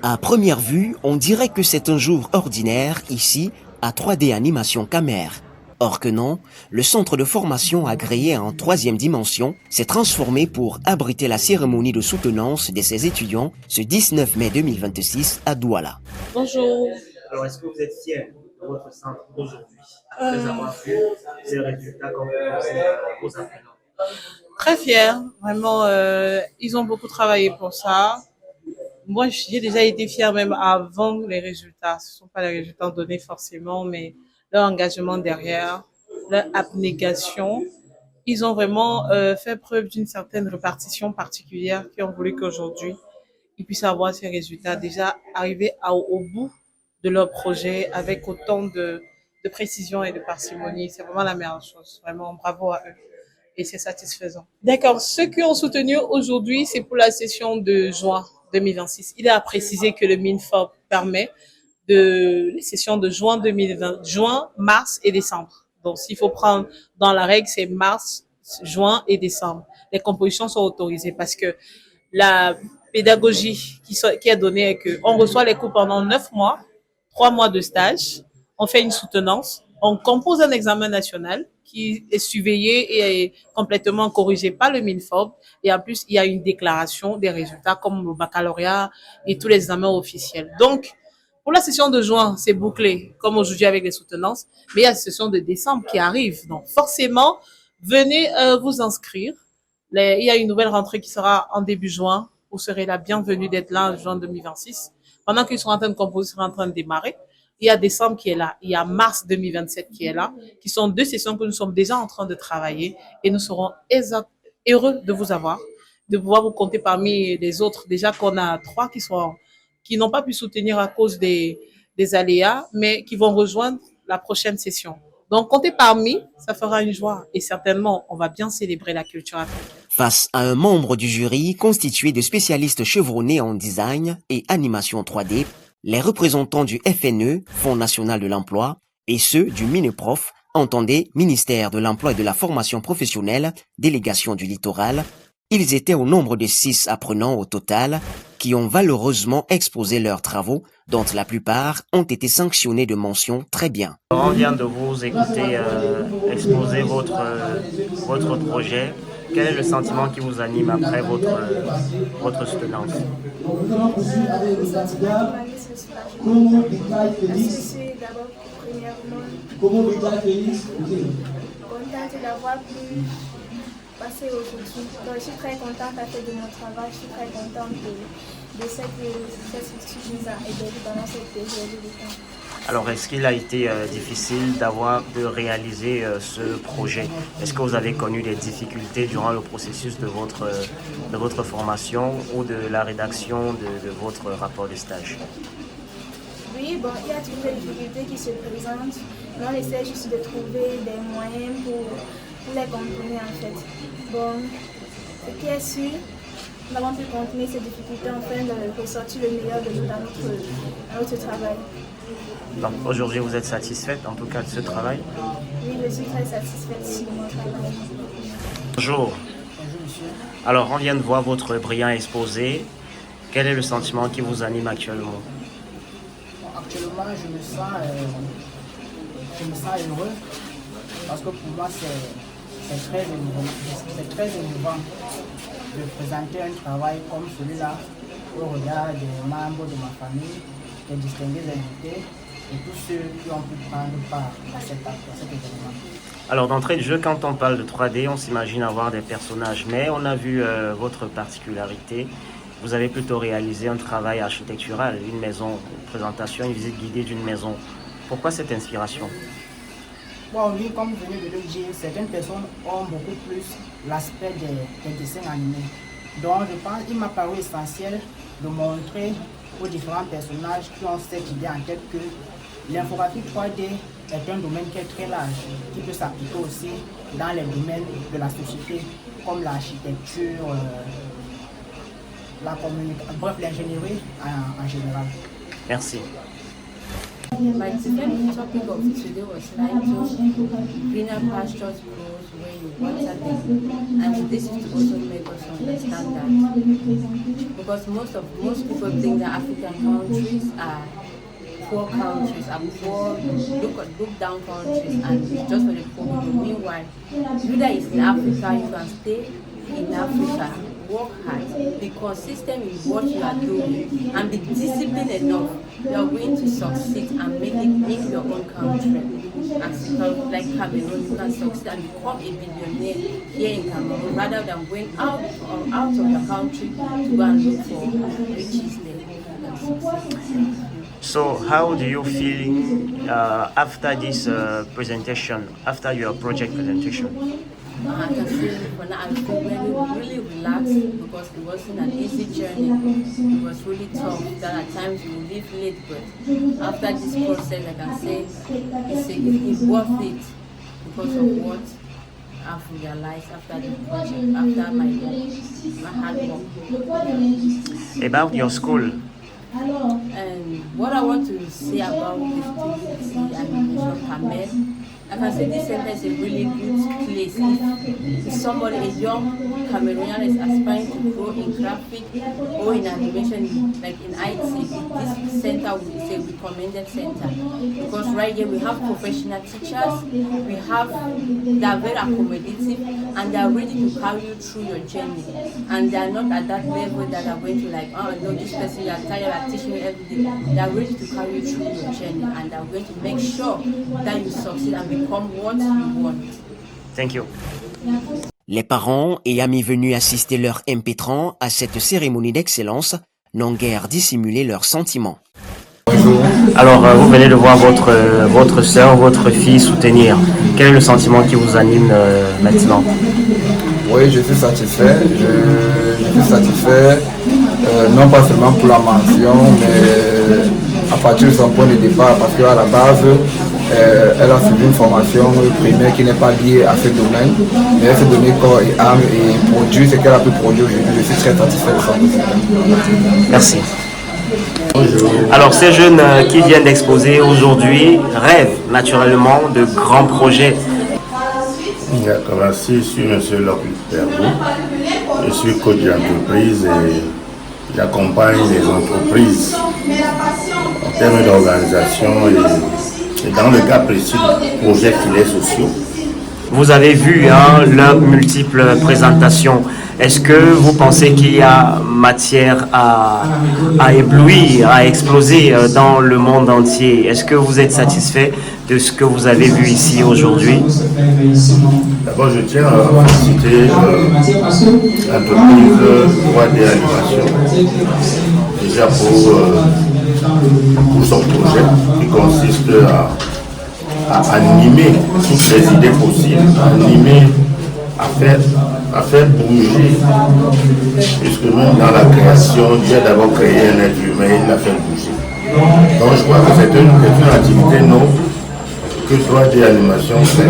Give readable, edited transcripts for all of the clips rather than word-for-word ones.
À première vue, on dirait que c'est un jour ordinaire ici à 3D Animation Camer. Or que non, le centre de formation agréé en troisième dimension s'est transformé pour abriter la cérémonie de soutenance de ses étudiants ce 19 mai 2026 à Douala. Bonjour. Alors, est-ce que vous êtes fier de votre centre aujourd'hui, après avoir vu ces résultats qu'on proposait aux apprenants? Très fière. Vraiment, ils ont beaucoup travaillé pour ça. Moi, j'ai déjà été fière même avant les résultats. Ce ne sont pas les résultats donnés forcément, mais leur engagement derrière, leur abnégation. Ils ont vraiment fait preuve d'une certaine répartition particulière qui ont voulu qu'aujourd'hui, ils puissent avoir ces résultats, déjà arriver au bout de leur projet avec autant de précision et de parcimonie. C'est vraiment la meilleure chose. Vraiment, bravo à eux. Et c'est satisfaisant. D'accord. Ceux qui ont soutenu aujourd'hui, c'est pour la session de juin 2026. Il est à préciser que le MINFOP permet les sessions de juin 2020, juin, mars et décembre. Donc, s'il faut prendre dans la règle, c'est mars, juin et décembre. Les compositions sont autorisées parce que la pédagogie qui est donnée est qu'on reçoit les cours pendant 9 mois, 3 mois de stage, on fait une soutenance, on compose un examen national qui est surveillé et est complètement corrigé par le MINFOB. Et en plus, il y a une déclaration des résultats comme le baccalauréat et tous les examens officiels. Donc, pour la session de juin, c'est bouclé, comme aujourd'hui avec les soutenances, mais il y a la session de décembre qui arrive. Donc, forcément, venez vous inscrire. Il y a une nouvelle rentrée qui sera en début juin. Vous serez la bienvenue d'être là en juin 2026. Pendant qu'ils sont en train de composer, ils sont en train de démarrer. Il y a décembre qui est là, il y a mars 2027 qui est là, qui sont deux sessions que nous sommes déjà en train de travailler et nous serons heureux de vous avoir, de pouvoir vous compter parmi les autres. Déjà qu'on a 3 qui n'ont pas pu soutenir à cause des aléas, mais qui vont rejoindre la prochaine session. Donc, comptez parmi, ça fera une joie et certainement, on va bien célébrer la culture africaine. Face à un membre du jury constitué de spécialistes chevronnés en design et animation 3D, les représentants du FNE, Fonds national de l'emploi, et ceux du MINEPROF, entendez Ministère de l'emploi et de la formation professionnelle, délégation du littoral, ils étaient au nombre de 6 apprenants au total qui ont valeureusement exposé leurs travaux, dont la plupart ont été sanctionnés de mentions très bien. On vient de vous écouter exposer votre projet. Quel est le sentiment qui vous anime après votre soutenance? Le sentiment qui m'anime, c'est soulagement. Parce que c'est d'abord, premièrement, contente d'avoir pu passer aujourd'hui. Donc, je suis très contente à faire de mon travail. Je suis très contente de ce que cette structure nous a aidés pendant cette période de temps. Alors, est-ce qu'il a été difficile de réaliser ce projet? Est-ce que vous avez connu des difficultés durant le processus de votre formation ou de la rédaction de votre rapport de stage? Oui, bon, il y a toujours des difficultés qui se présentent, mais on essaie juste de trouver des moyens pour les contourner en fait. Bon, ce qui est sûr, nous avons pu contourner ces difficultés afin de ressortir le meilleur de nous dans notre travail. Donc aujourd'hui, vous êtes satisfaite en tout cas de ce travail? Oui, je suis très satisfaite de mon travail. Bonjour. Alors, on vient de voir votre brillant exposé. Quel est le sentiment qui vous anime actuellement? Actuellement, je me sens heureux parce que pour moi, c'est très émouvant de présenter un travail comme celui-là au regard des membres de ma famille, des distingués invités et tous ceux qui ont pu prendre part à cet événement. Alors, d'entrée de jeu, quand on parle de 3D, on s'imagine avoir des personnages, mais on a vu votre particularité. Vous avez plutôt réalisé un travail architectural, une maison, une présentation, une visite guidée d'une maison. Pourquoi cette inspiration? Bon, oui, comme vous venez de le dire, certaines personnes ont beaucoup plus l'aspect des dessins animés. Donc, je pense qu'il m'a paru essentiel de montrer aux différents personnages qui ont cette idée en tête que l'infographie 3D est un domaine qui est très large, qui peut s'appliquer aussi dans les domaines de la société, comme l'architecture, la communication, bref, l'ingénierie en général. Merci. My different topic of today was like greener pastures grows where you water them, and this is to also make us understand that because most people think that African countries are poor countries, are poor, look down countries, and it's just for the poor people. Meanwhile, you that is in Africa, you can stay in Africa, work hard, be consistent in what you are doing, and be disciplined enough. You are going to succeed and make it in your own country. As like Cameroon, you can succeed and become a billionaire here in Cameroon rather than going out of the country to go and look for riches there. So how do you feel after this presentation, after your project presentation? I can feel for now I feel really relaxed because it wasn't an easy journey. It was really tough. That at times you will leave late, but after this process, I can say it's worth it because of what I've realized after the project, after my hard work. About your school. And what I want to say about this animation panel, I can say this center is a really good place. If somebody, a young Cameroonian is aspiring to grow in graphic or in animation, like in IT, this center is a recommended center because right here we have professional teachers, they are very accommodative and they are ready to carry you through your journey. And they are not at that level that are going to like, oh no, this person you are tired of teaching you every day. They are ready to carry you through your journey and they are going to make sure that you succeed and become what you want. Thank you. Les parents et amis venus assister leur impétrant à cette cérémonie d'excellence n'ont guère dissimulé leurs sentiments. Bonjour. Alors, vous venez de voir votre sœur, votre fille soutenir. Quel est le sentiment qui vous anime maintenant? Oui, je suis satisfait. Je suis satisfait, non pas seulement pour la mention, mais à partir de son point de départ, parce qu'à la base, elle a suivi une formation primaire qui n'est pas liée à ce domaine, mais elle s'est donné corps et âme et produit ce qu'elle a pu produire aujourd'hui. Je suis très satisfait de ça. Merci. Alors, ces jeunes qui viennent d'exposer aujourd'hui rêvent naturellement de grands projets. Merci, je suis M. Locke Perrault. Je suis coach d'entreprise et j'accompagne les entreprises en termes d'organisation et dans le cas précis du projet filets sociaux. Vous avez vu leurs multiples présentations. Est-ce que vous pensez qu'il y a matière à éblouir, à exploser dans le monde entier? Est-ce que vous êtes satisfait de ce que vous avez vu ici aujourd'hui? D'abord, je tiens à féliciter l'entreprise 3D Animation déjà pour son projet qui consiste à animer toutes les idées possibles, à animer, à faire bouger, puisque même dans la création, Dieu a d'abord créé un être humain et il l'a fait bouger. Donc je crois que c'est une activité non que 3D Animation fait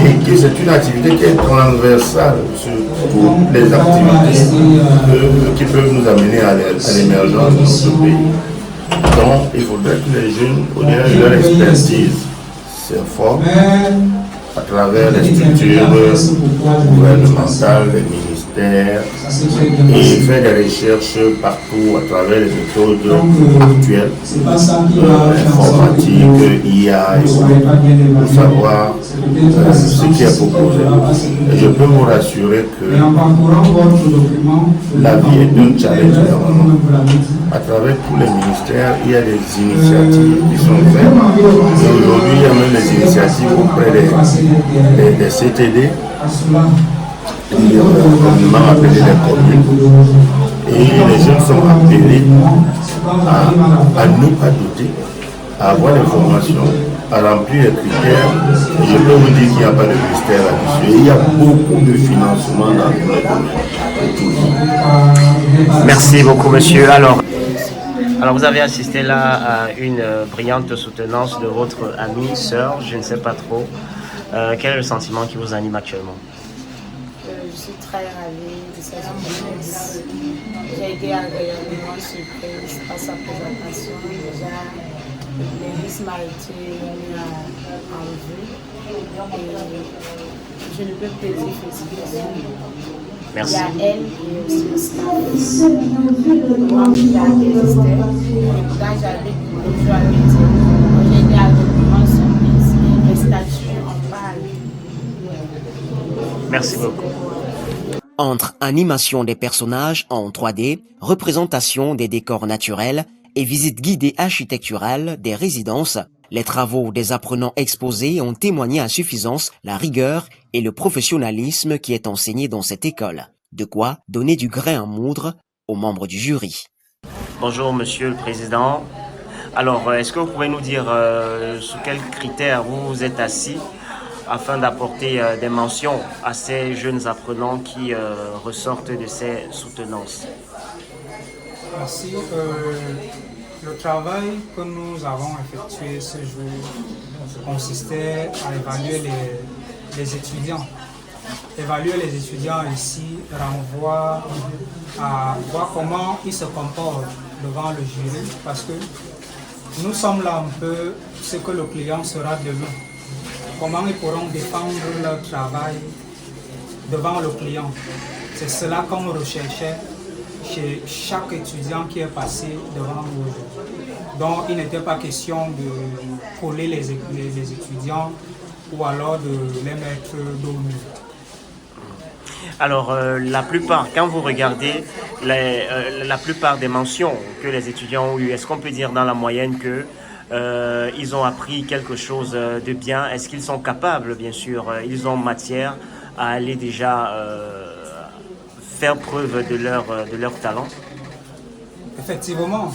et que c'est une activité qui est transversale sur toutes les activités qui peuvent nous amener à l'émergence de notre pays. Donc il faudrait que les jeunes, au-delà de leur expertise, s'informent à travers les structures gouvernementales, les ministères et faire des recherches partout à travers les méthodes actuelles, informatiques, IA et autres, pour savoir ce qui est proposé. Et je peux vous rassurer que la vie est un challenge énormément. À travers tous les ministères, il y a des initiatives qui sont faites. Et aujourd'hui, il y a même des initiatives auprès des CTD, qui communément appelés les communes. Et les jeunes sont appelés à ne pas douter, à avoir l'information, à remplir les critères. Et je peux vous dire qu'il n'y a pas de mystère là-dessus. Il y a beaucoup de financement dans tous les domaines. Merci beaucoup, monsieur. Alors, vous avez assisté là à une brillante soutenance de votre amie, sœur, je ne sais pas trop. Quel est le sentiment qui vous anime actuellement? Je suis très ravie de cette surprise. J'ai été agréablement surprise par sa présentation. Déjà, les risques maritimes en vue. Et je ne peux plus dire féliciter. Merci. Il y a elle et aussi le staff. Moi, j'existais. Et quand j'avais le jour à midi, j'ai été avec une grande surprise. Les statues en parlent. Merci beaucoup. Entre animation des personnages en 3D, représentation des décors naturels et visite guidée architecturale des résidences, les travaux des apprenants exposés ont témoigné à suffisance la rigueur et le professionnalisme qui est enseigné dans cette école. De quoi donner du grain à moudre aux membres du jury. Bonjour Monsieur le Président. Alors, est-ce que vous pouvez nous dire sous quels critères vous vous êtes assis afin d'apporter des mentions à ces jeunes apprenants qui ressortent de ces soutenances? Merci. Le travail que nous avons effectué ce jour consistait à évaluer les étudiants. Évaluer les étudiants ici renvoie à voir comment ils se comportent devant le jury, parce que nous sommes là un peu ce que le client sera demain. Comment ils pourront défendre leur travail devant le client. C'est cela qu'on recherchait chez chaque étudiant qui est passé devant nous. Donc il n'était pas question de coller les étudiants ou alors de les mettre dos nu. Alors, la plupart, quand vous regardez la plupart des mentions que les étudiants ont eues, est-ce qu'on peut dire dans la moyenne que ils ont appris quelque chose de bien? Est-ce qu'ils sont capables, bien sûr, ils ont matière à aller déjà faire preuve de leur talent? Effectivement,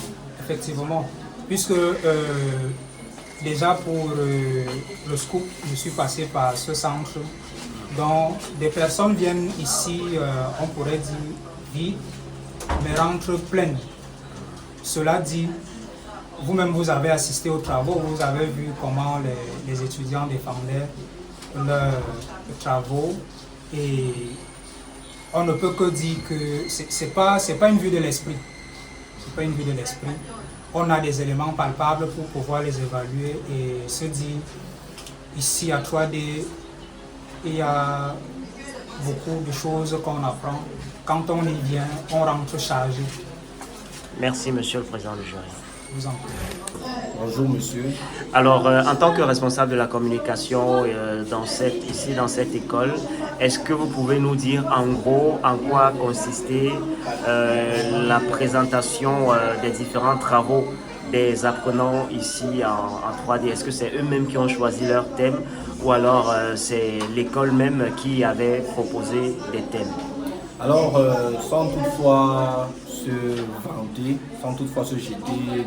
puisque déjà pour le scoop, je suis passé par ce centre. Donc, des personnes viennent ici, on pourrait dire vides, mais rentrent pleines. Cela dit, vous-même, vous avez assisté aux travaux, vous avez vu comment les étudiants défendaient leurs travaux. Et on ne peut que dire que ce n'est pas une vue de l'esprit. C'est pas une vue de l'esprit. On a des éléments palpables pour pouvoir les évaluer et se dire, ici à 3D, il y a beaucoup de choses qu'on apprend. Quand on y vient, on rentre chargé. Merci, Monsieur le Président du jury. Je vous en prie. Bonjour monsieur. Alors, en tant que responsable de la communication dans cette école, est-ce que vous pouvez nous dire en gros en quoi consistait la présentation des différents travaux des apprenants ici en 3D? Est-ce que c'est eux-mêmes qui ont choisi leur thème ou alors c'est l'école même qui avait proposé des thèmes? Alors, sans toutefois se vanter, sans toutefois se jeter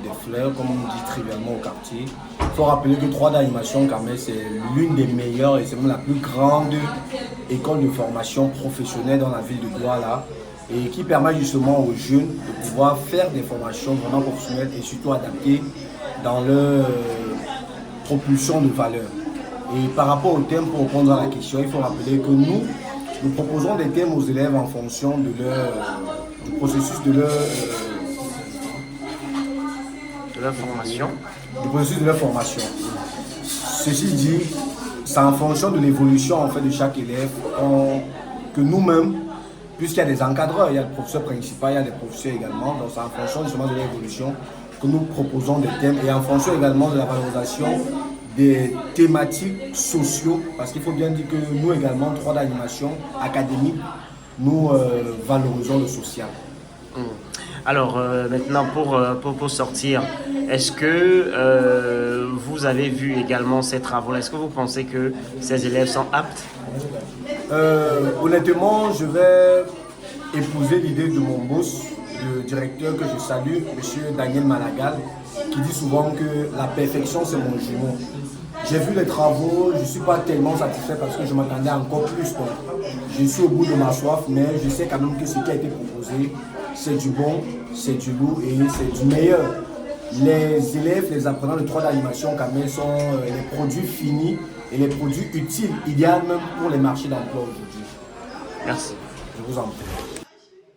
des fleurs, comme on dit trivialement au quartier, il faut rappeler que 3D Animation, quand même, c'est l'une des meilleures et c'est même la plus grande école de formation professionnelle dans la ville de Douala et qui permet justement aux jeunes de pouvoir faire des formations vraiment professionnelles et surtout adaptées dans leur propulsion de valeur. Et par rapport au thème, pour répondre à la question, il faut rappeler que nous proposons des thèmes aux élèves en fonction de du processus de leur formation. Du processus de leur formation. Ceci dit, c'est en fonction de l'évolution en fait, de chaque élève que nous-mêmes, puisqu'il y a des encadreurs, il y a le professeur principal, il y a des professeurs également, donc c'est en fonction justement de l'évolution que nous proposons des thèmes et en fonction également de la valorisation des thématiques sociaux, parce qu'il faut bien dire que nous également, 3D Animation académique, nous valorisons le social. Alors maintenant pour sortir, est-ce que vous avez vu également ces travaux? Est-ce que vous pensez que ces élèves sont aptes? Honnêtement, je vais épouser l'idée de mon boss, le directeur que je salue, M. Daniel Malagal, qui dit souvent que la perfection c'est mon jumeau. J'ai vu les travaux, je ne suis pas tellement satisfait parce que je m'attendais encore plus. Donc, je suis au bout de ma soif, mais je sais quand même que ce qui a été proposé, c'est du bon, c'est du lourd et c'est du meilleur. Les élèves, les apprenants de 3D Animation, quand même, sont les produits finis et les produits utiles, idéal même pour les marchés d'emploi aujourd'hui. Merci. Je vous en prie.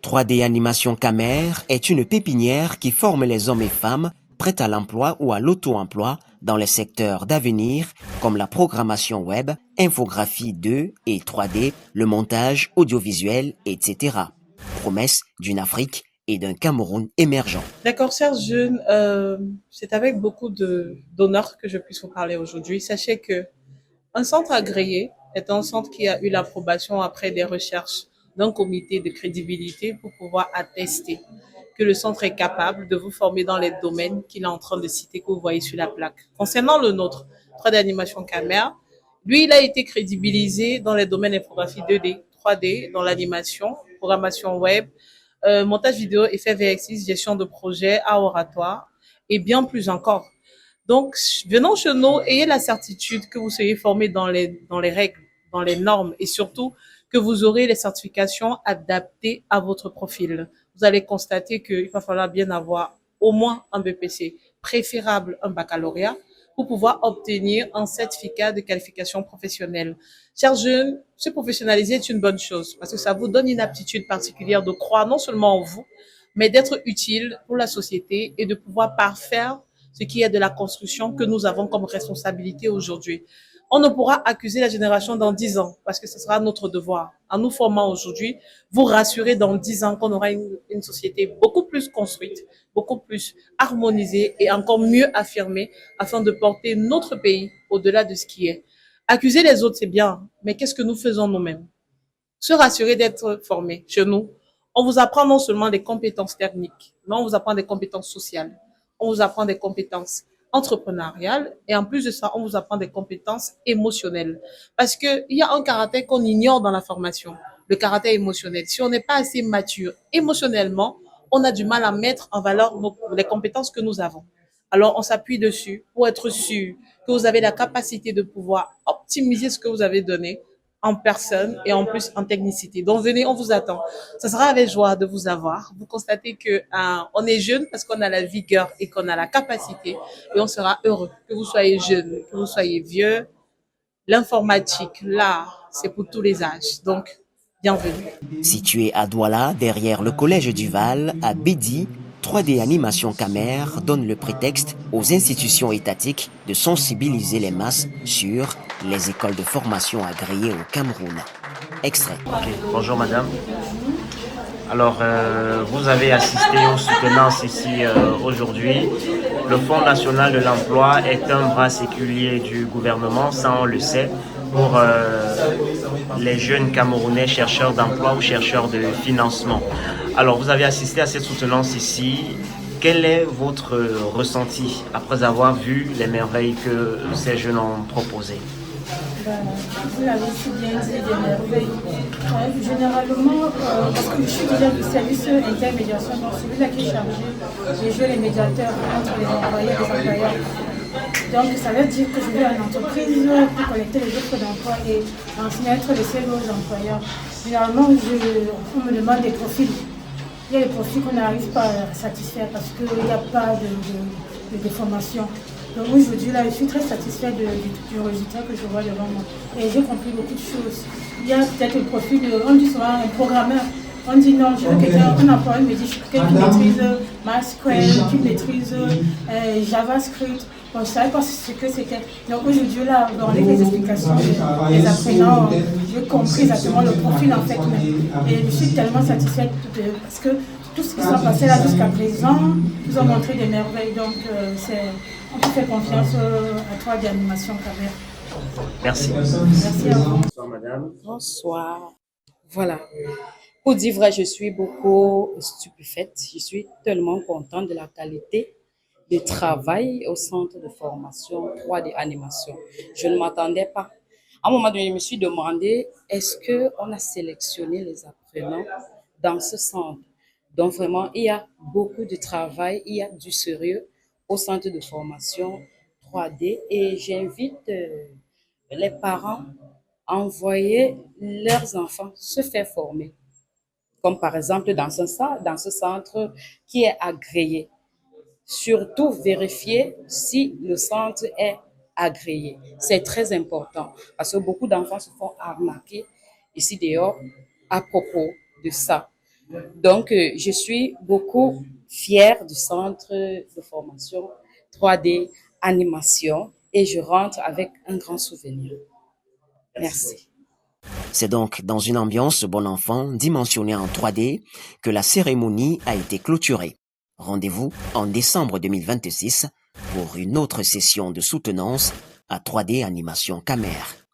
3D Animation Camer est une pépinière qui forme les hommes et femmes prêts à l'emploi ou à l'auto-emploi dans les secteurs d'avenir comme la programmation web, infographie 2 et 3D, le montage audiovisuel, etc. Promesse d'une Afrique et d'un Cameroun émergent. D'accord, chers jeunes, c'est avec beaucoup d'honneur que je puisse vous parler aujourd'hui. Sachez que un centre agréé est un centre qui a eu l'approbation après des recherches d'un comité de crédibilité pour pouvoir attester que le centre est capable de vous former dans les domaines qu'il est en train de citer, que vous voyez sur la plaque. Concernant le nôtre, 3D Animation Caméra, lui, il a été crédibilisé dans les domaines infographie 2D, 3D, dans l'animation, programmation web, montage vidéo, effets VX6, gestion de projet, art oratoire et bien plus encore. Donc, venant chez nous, ayez la certitude que vous soyez formé dans les règles, dans les normes et surtout que vous aurez les certifications adaptées à votre profil. Vous allez constater qu'il va falloir bien avoir au moins un BPC, préférable un baccalauréat, pour pouvoir obtenir un certificat de qualification professionnelle. Chers jeunes, se professionnaliser est une bonne chose parce que ça vous donne une aptitude particulière de croire non seulement en vous, mais d'être utile pour la société et de pouvoir parfaire ce qui est de la construction que nous avons comme responsabilité aujourd'hui. On ne pourra accuser la génération dans 10 ans parce que ce sera notre devoir. En nous formant aujourd'hui, vous rassurer dans 10 ans qu'on aura une société beaucoup plus construite, beaucoup plus harmonisée et encore mieux affirmée afin de porter notre pays au-delà de ce qui est. Accuser les autres, c'est bien, mais qu'est-ce que nous faisons nous-mêmes? Se rassurer d'être formé chez nous. On vous apprend non seulement des compétences techniques, mais on vous apprend des compétences sociales. On vous apprend des compétences entrepreneuriales et en plus de ça, on vous apprend des compétences émotionnelles. Parce que il y a un caractère qu'on ignore dans la formation, le caractère émotionnel. Si on n'est pas assez mature émotionnellement, on a du mal à mettre en valeur les compétences que nous avons. Alors, on s'appuie dessus pour être sûr que vous avez la capacité de pouvoir optimiser ce que vous avez donné en personne et en plus en technicité. Donc venez, on vous attend. Ça sera avec joie de vous avoir. Vous constatez que on est jeune parce qu'on a la vigueur et qu'on a la capacité et on sera heureux. Que vous soyez jeune, que vous soyez vieux, l'informatique, l'art, c'est pour tous les âges. Donc, bienvenue. Situé à Douala, derrière le collège du Val, à Bédi, 3D Animation Caméra donne le prétexte aux institutions étatiques de sensibiliser les masses sur les écoles de formation agréées au Cameroun. Extrait. Okay. Bonjour madame. Alors, vous avez assisté aux soutenances ici aujourd'hui. Le Fonds national de l'emploi est un bras séculier du gouvernement, ça on le sait, pour les jeunes Camerounais chercheurs d'emploi ou chercheurs de financement. Alors, vous avez assisté à cette soutenance ici. Quel est votre ressenti après avoir vu les merveilles que ces jeunes ont proposées? Vous l'avez si bien dit, des merveilles. Généralement, parce que je suis déjà du service intermédiation, donc celui-là qui est chargé de jouer les médiateurs entre les employés et les employeurs. Donc ça veut dire que je vais à une entreprise pour collecter les offres d'emploi et transmettre les CV aux employeurs. Généralement, on me demande des profils. Il y a des profils qu'on n'arrive pas à satisfaire parce qu'il n'y a pas de formation. Donc aujourd'hui, là, je suis très satisfaite du résultat que je vois devant moi. Et j'ai compris beaucoup de choses. Il y a peut-être le profil, on dit souvent un programmeur. On dit non, je veux quelqu'un, un employeur me dit je veux quelqu'un qui maîtrise MySQL, qui maîtrise JavaScript. Bon, je ne savais pas ce que c'était. Donc aujourd'hui, là, avec les explications des apprenants, j'ai compris exactement le profil en fait. Et je suis tellement satisfaite parce que tout ce qui s'est passé là jusqu'à présent nous ont montré des merveilles. Donc on peut faire confiance à toi d'animation Caméra. Merci. Merci à vous. Bonsoir madame. Bonsoir. Voilà. Pour dire vrai, je suis beaucoup stupéfaite. Je suis tellement contente de la qualité de travail au centre de formation 3D animation. Je ne m'attendais pas. À un moment donné, je me suis demandé, est-ce qu'on a sélectionné les apprenants dans ce centre? Donc vraiment, il y a beaucoup de travail, il y a du sérieux au centre de formation 3D et j'invite les parents à envoyer leurs enfants se faire former. Comme par exemple dans ce centre qui est agréé. Surtout vérifier si le centre est agréé. C'est très important parce que beaucoup d'enfants se font arnaquer ici dehors à propos de ça. Donc, je suis beaucoup fière du centre de formation 3D animation et je rentre avec un grand souvenir. Merci. C'est donc dans une ambiance bon enfant dimensionnée en 3D que la cérémonie a été clôturée. Rendez-vous en décembre 2026 pour une autre session de soutenance à 3D Animation Camer.